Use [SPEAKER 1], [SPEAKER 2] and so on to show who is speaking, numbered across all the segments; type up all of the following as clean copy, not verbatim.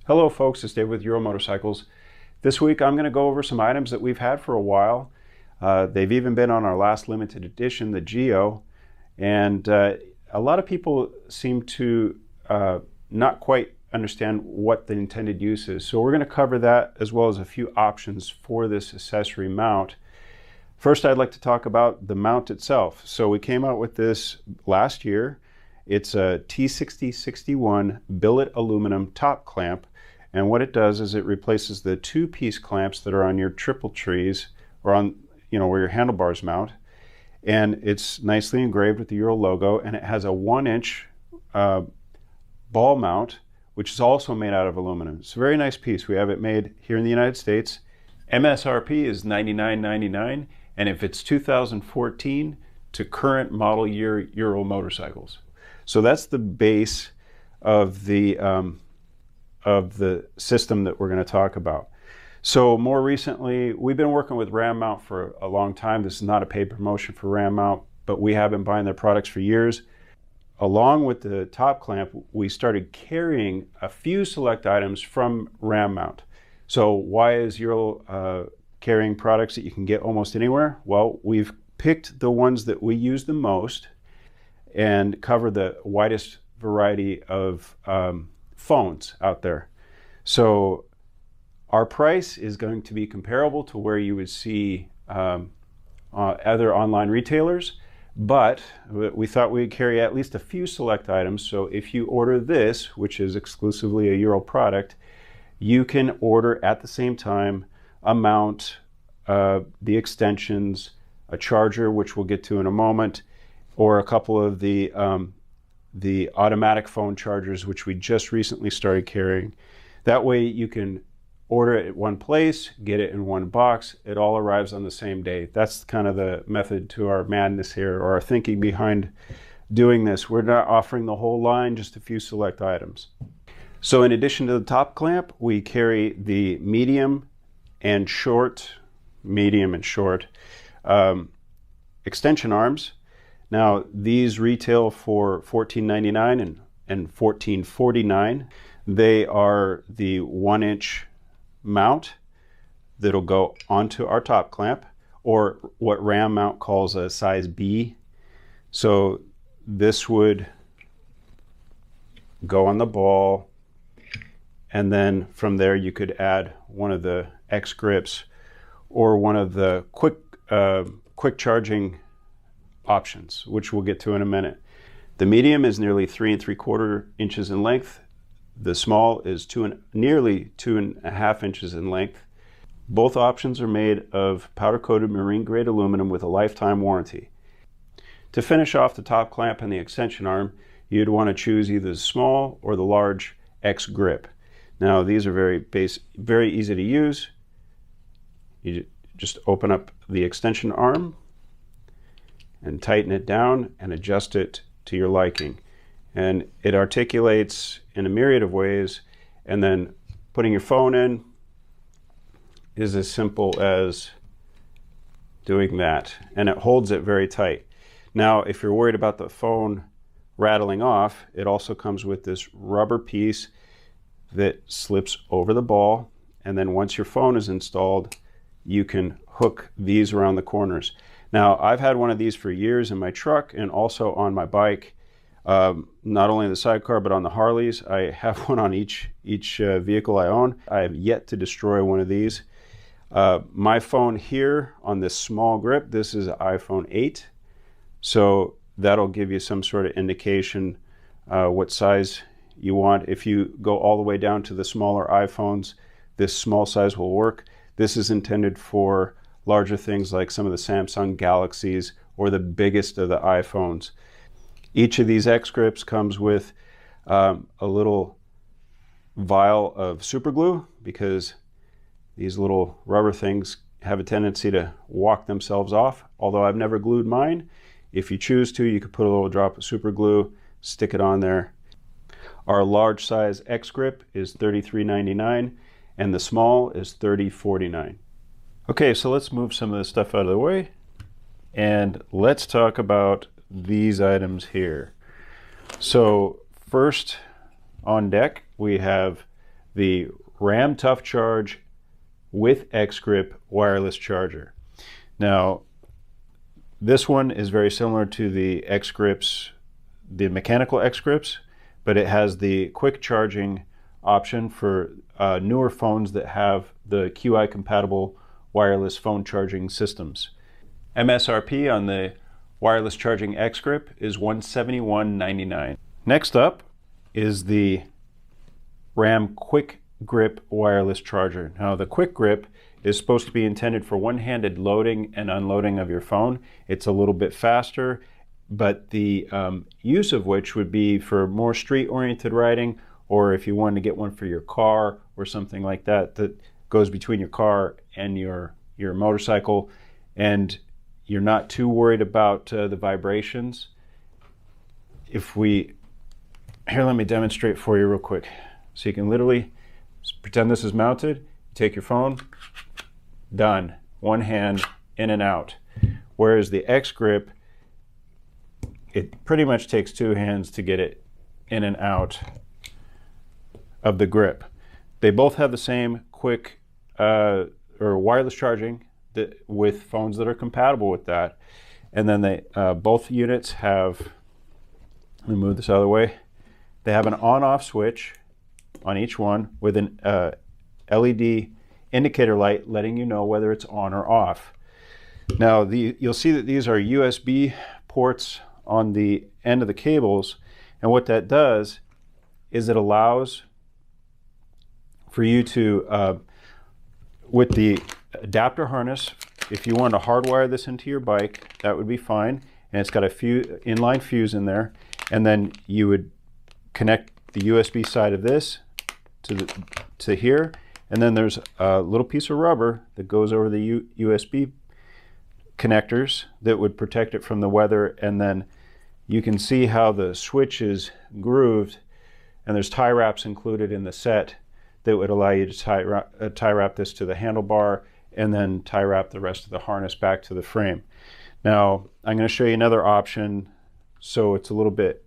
[SPEAKER 1] Hello folks, it's Dave with Ural Motorcycles. This week I'm going to go over some items that we've had for a while. They've even been on our last limited edition, the Geo, and a lot of people seem to not quite understand what the intended use is. So we're going to cover that as well as a few options for this accessory mount. First, I'd like to talk about the mount itself. So we came out with this last year. It's a T6061 billet aluminum top clamp. And what it does is it replaces the two-piece clamps that are on your triple trees or on, where your handlebars mount. And it's nicely engraved with the Ural logo, and it has a 1-inch ball mount, which is also made out of aluminum. It's a very nice piece. We have it made here in the United States. MSRP is $99.99, and if it's 2014 to current model year Ural motorcycles. So that's the base of the system that we're going to talk about. So more recently, we've been working with Ram Mount for a long time. This is not a paid promotion for Ram Mount, but we have been buying their products for years. Along with the top clamp, we started carrying a few select items from Ram Mount. So why is Ural carrying products that you can get almost anywhere? Well, we've picked the ones that we use the most and cover the widest variety of phones out there. So our price is going to be comparable to where you would see other online retailers, but we thought we'd carry at least a few select items. So if you order this, which is exclusively a Ural product, you can order at the same time a mount, the extensions, a charger, which we'll get to in a moment, or a couple of the automatic phone chargers, which we just recently started carrying. That way you can order it at one place, get it in one box. It all arrives on the same day. That's kind of the method to our madness here, or our thinking behind doing this. We're not offering the whole line, just a few select items. So in addition to the top clamp, we carry the medium and short extension arms. Now these retail for $14.99 and $14.49. They are the 1-inch mount that'll go onto our top clamp, or what Ram Mount calls a size B. So this would go on the ball, and then from there you could add one of the X grips or one of the quick charging options, which we'll get to in a minute. The medium is nearly 3 3/4 inches in length. The small is nearly 2.5 inches in length. Both options are made of powder-coated marine-grade aluminum with a lifetime warranty. To finish off the top clamp and the extension arm, you'd want to choose either the small or the large X grip. Now these are very easy to use. You just open up the extension arm and tighten it down and adjust it to your liking. And it articulates in a myriad of ways, and then putting your phone in is as simple as doing that, and it holds it very tight. Now if you're worried about the phone rattling off, it also comes with this rubber piece that slips over the ball, and then once your phone is installed, you can hook these around the corners. Now I've had one of these for years in my truck and also on my bike. Not only the sidecar, but on the Harleys. I have one on each vehicle I own. I have yet to destroy one of these. My phone here on this small grip, this is an iPhone 8. So that'll give you some sort of indication what size you want. If you go all the way down to the smaller iPhones, this small size will work. This is intended for larger things like some of the Samsung Galaxies or the biggest of the iPhones. Each of these X grips comes with a little vial of super glue, because these little rubber things have a tendency to walk themselves off. Although I've never glued mine, if you choose to, you could put a little drop of super glue, stick it on there. Our large size X grip is $33.99 and the small is $30.49. Okay, so let's move some of this stuff out of the way and let's talk about these items here. So first on deck we have the RAM Tough Charge with X-Grip wireless charger. Now, this one is very similar to the X-Grips, the mechanical X-Grips, but it has the quick charging option for newer phones that have the QI compatible wireless phone charging systems. MSRP on the wireless charging X-Grip is $171.99. Next up is the RAM Quick Grip wireless charger. Now, the Quick Grip is supposed to be intended for one-handed loading and unloading of your phone. It's a little bit faster, but the use of which would be for more street-oriented riding, or if you wanted to get one for your car or something like that that goes between your car and your motorcycle, and you're not too worried about the vibrations. Here, let me demonstrate for you real quick. So you can literally pretend this is mounted, take your phone, done. One hand, in and out. Whereas the X-Grip, it pretty much takes two hands to get it in and out of the grip. They both have the same quick or wireless charging with phones that are compatible with that. And then both units have, let me move this out of the way, they have an on-off switch on each one with an LED indicator light letting you know whether it's on or off. Now, you'll see that these are USB ports on the end of the cables, and what that does is it allows for you to, with the adapter harness, if you want to hardwire this into your bike, that would be fine, and it's got a inline fuse in there, and then you would connect the USB side of this to here, and then there's a little piece of rubber that goes over the USB connectors that would protect it from the weather, and then you can see how the switch is grooved, and there's tie wraps included in the set that would allow you to tie wrap this to the handlebar and then tie wrap the rest of the harness back to the frame. Now, I'm going to show you another option so it's a little bit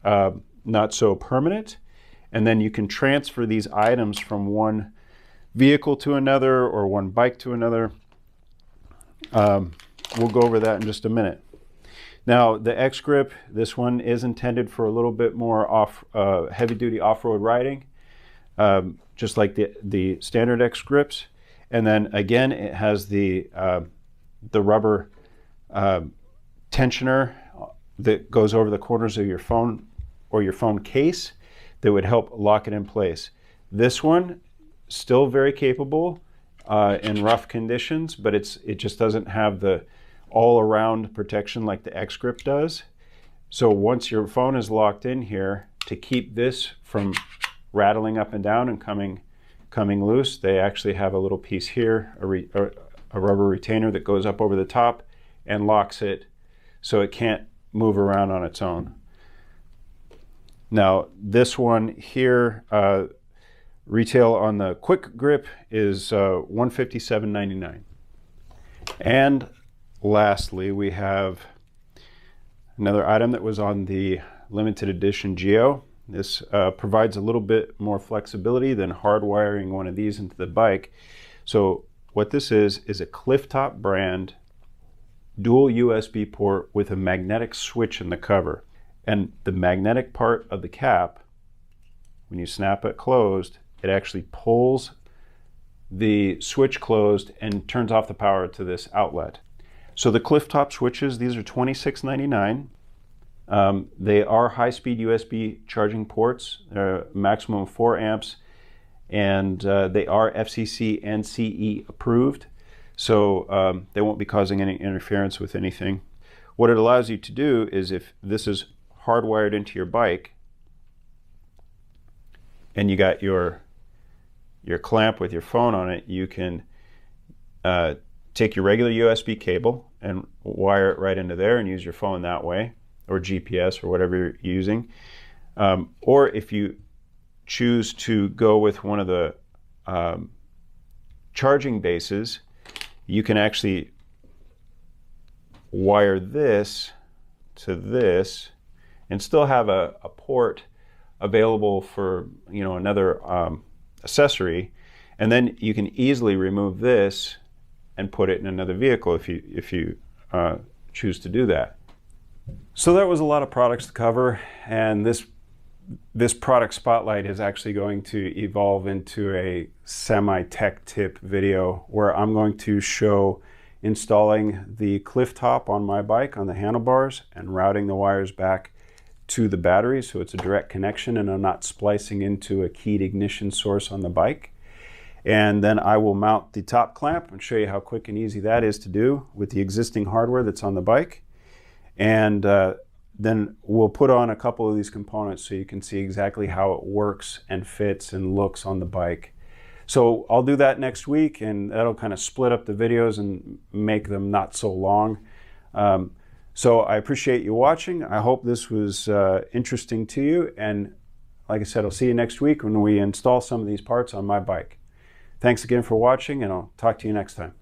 [SPEAKER 1] not so permanent, and then you can transfer these items from one vehicle to another or one bike to another. We'll go over that in just a minute. Now, the X-Grip, this one is intended for a little bit more heavy-duty off-road riding, just like the standard X-Grips. And then again, it has the rubber tensioner that goes over the corners of your phone or your phone case that would help lock it in place. This one, still very capable in rough conditions, but it just doesn't have the all-around protection like the X-Grip does. So once your phone is locked in here, to keep this from rattling up and down and coming loose, they actually have a little piece here, a rubber retainer that goes up over the top and locks it so it can't move around on its own. Now, this one here, retail on the Quick Grip is $157.99. And lastly, we have another item that was on the limited edition Geo. This provides a little bit more flexibility than hardwiring one of these into the bike. So what this is a Cliff Top brand dual USB port with a magnetic switch in the cover. And the magnetic part of the cap, when you snap it closed, it actually pulls the switch closed and turns off the power to this outlet. So the Cliff Top switches, these are $26.99. They are high-speed USB charging ports. They're a maximum of 4 amps, and they are FCC and CE approved, so they won't be causing any interference with anything. What it allows you to do is, if this is hardwired into your bike and you got your clamp with your phone on it, you can take your regular USB cable and wire it right into there and use your phone that way, or GPS or whatever you're using. Or if you choose to go with one of the charging bases, you can actually wire this to this and still have a port available for, you know, another accessory, and then you can easily remove this and put it in another vehicle if you choose to do that. So that was a lot of products to cover, and this product spotlight is actually going to evolve into a semi-tech tip video where I'm going to show installing the cliff top on my bike on the handlebars and routing the wires back to the battery so it's a direct connection and I'm not splicing into a keyed ignition source on the bike. And then I will mount the top clamp and show you how quick and easy that is to do with the existing hardware that's on the bike. And then we'll put on a couple of these components so you can see exactly how it works and fits and looks on the bike. So I'll do that next week, and that'll kind of split up the videos and make them not so long. So I appreciate you watching. I hope this was interesting to you. And like I said, I'll see you next week when we install some of these parts on my bike. Thanks again for watching, and I'll talk to you next time.